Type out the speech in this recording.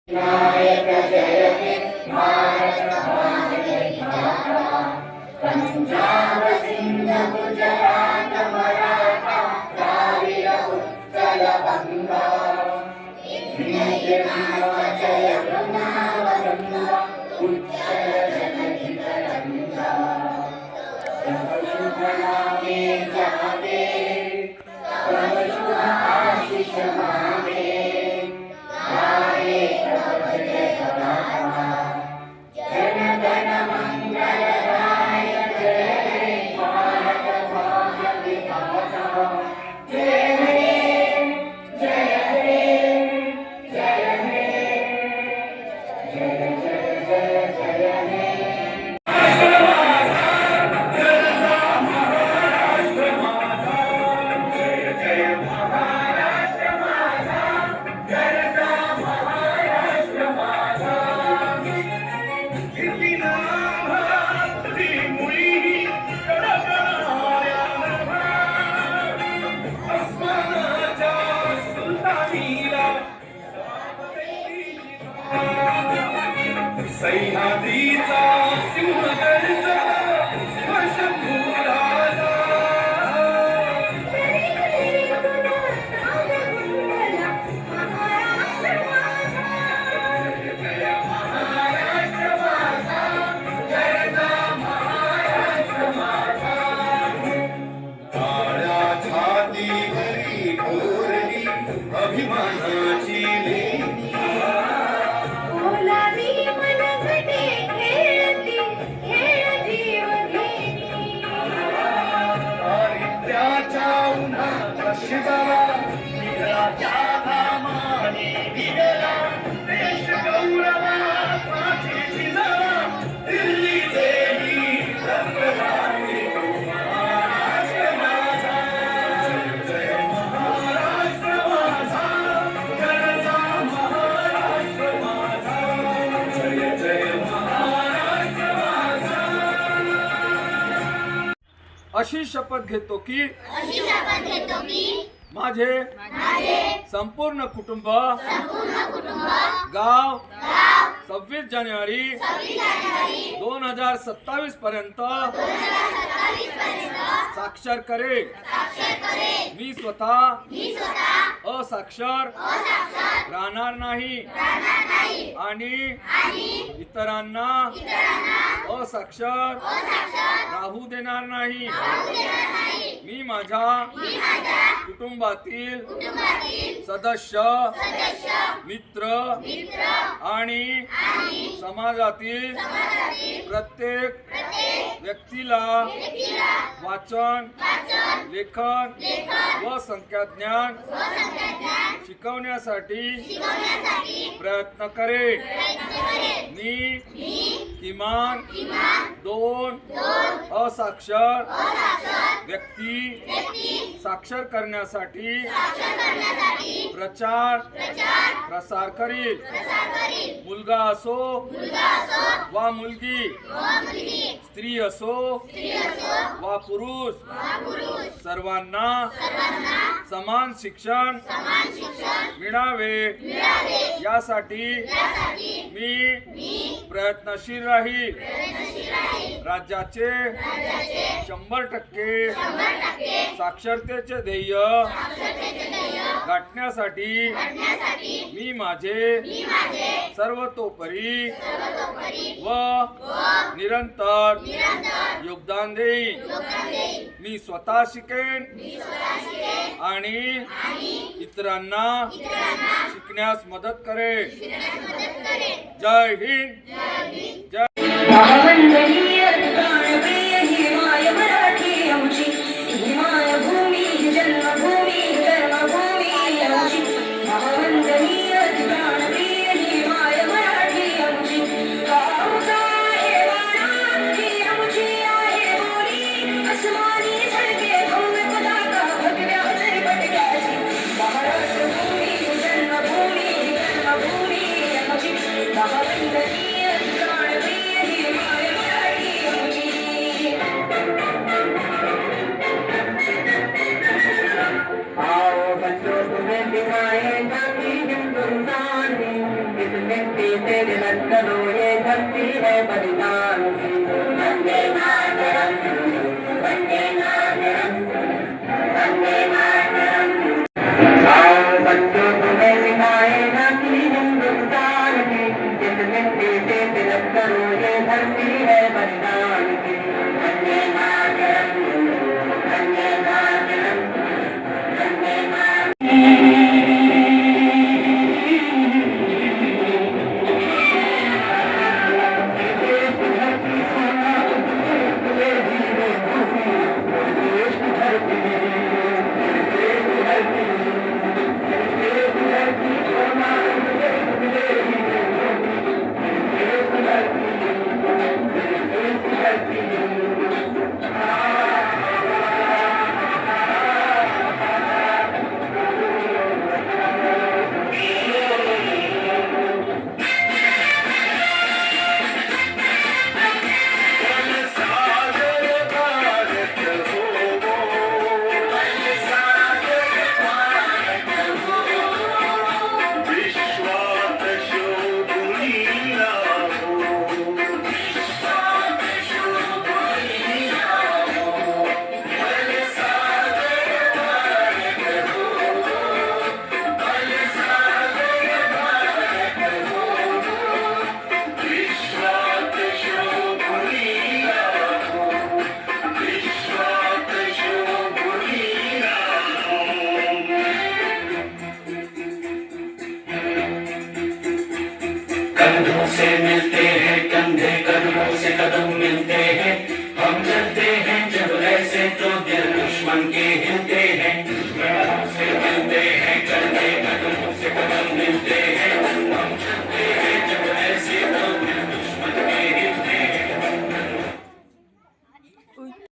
नायक जय हे भारत भाग्य विधाता, पंजाब सिंध गुजरात मराठा द्राविड उत्कल गंगा, जय वृंदावनगंगा उच्चल जलधि तरंगा, तव शुभ नामे जागे तव शुभ आशीष मांगे, गाये तव जय गाथा, जन गण मंगलदायक जय हे भारत भाग्य विधाता, जय हे जय हे जय हे जय जय जय जय हे। सह्याद्रीचा सिंहगर्ज वशभूराजा, जय महाराष्ट्र माझा, जय महाराष्ट्र माझा, काळ्या छातीवरी कोरली अभिमानाची लेणी, शिवरा निराच्या नामाने दिगला देश गौरवासाठी शिजला, दिल्लीचे ही रंगराणी महाराष्ट्र माझा, जय महाराष्ट्र माझा, जय महाराष्ट्र माझा, जय जय महाराष्ट्र माझा। अशी शपथ घेतो की माझे संपूर्ण कुटुंब गाव 26 जानेवारी 2027 पर्यंत साक्षर करेल। मी स्वतः असाक्षर राहणार नाही आणि इतरांना असाक्षर राहू देणार नाही। मी माझ्या कुटुंबातील सदस्य मित्र आणि समाजातील प्रत्येक व्यक्तीला वाचन लेखन व संख्याज्ञान शिकवण्यासाठी प्रयत्न करेन। मी किमान 2 असाक्षर व्यक्ती साक्षर करण्यासाठी प्रचार प्रसार करील। मुलगा असो वा मुलगी, स्त्री असो वा पुरुष, सर्वांना समान शिक्षण मिळावे यासाठी मी प्रयत्नशील राहील। राज्याचे 100% साक्षरतेचे ध्येय गाठण्यासाठी मी माझे सर्वतोपरी व निरंतर योगदान देईन। मी स्वतः शिकेन आणि इतरांना शिकण्यास मदत करेन। जय हिंद जय मिट्टी से मिलन करो ये धरती है बलिदान की। वंदे मातरम, वंदे मातरम, वंदे मातरम। आओ बच्चों तुम्हें सिखाएगा कि हिंदुस्तान की जिस मिट्टी से मिलन करो ये धरती है बलिदान की। वंदे मातरम, वंदे मातरम, वंदे मातरम। कंधों से मिलते हैं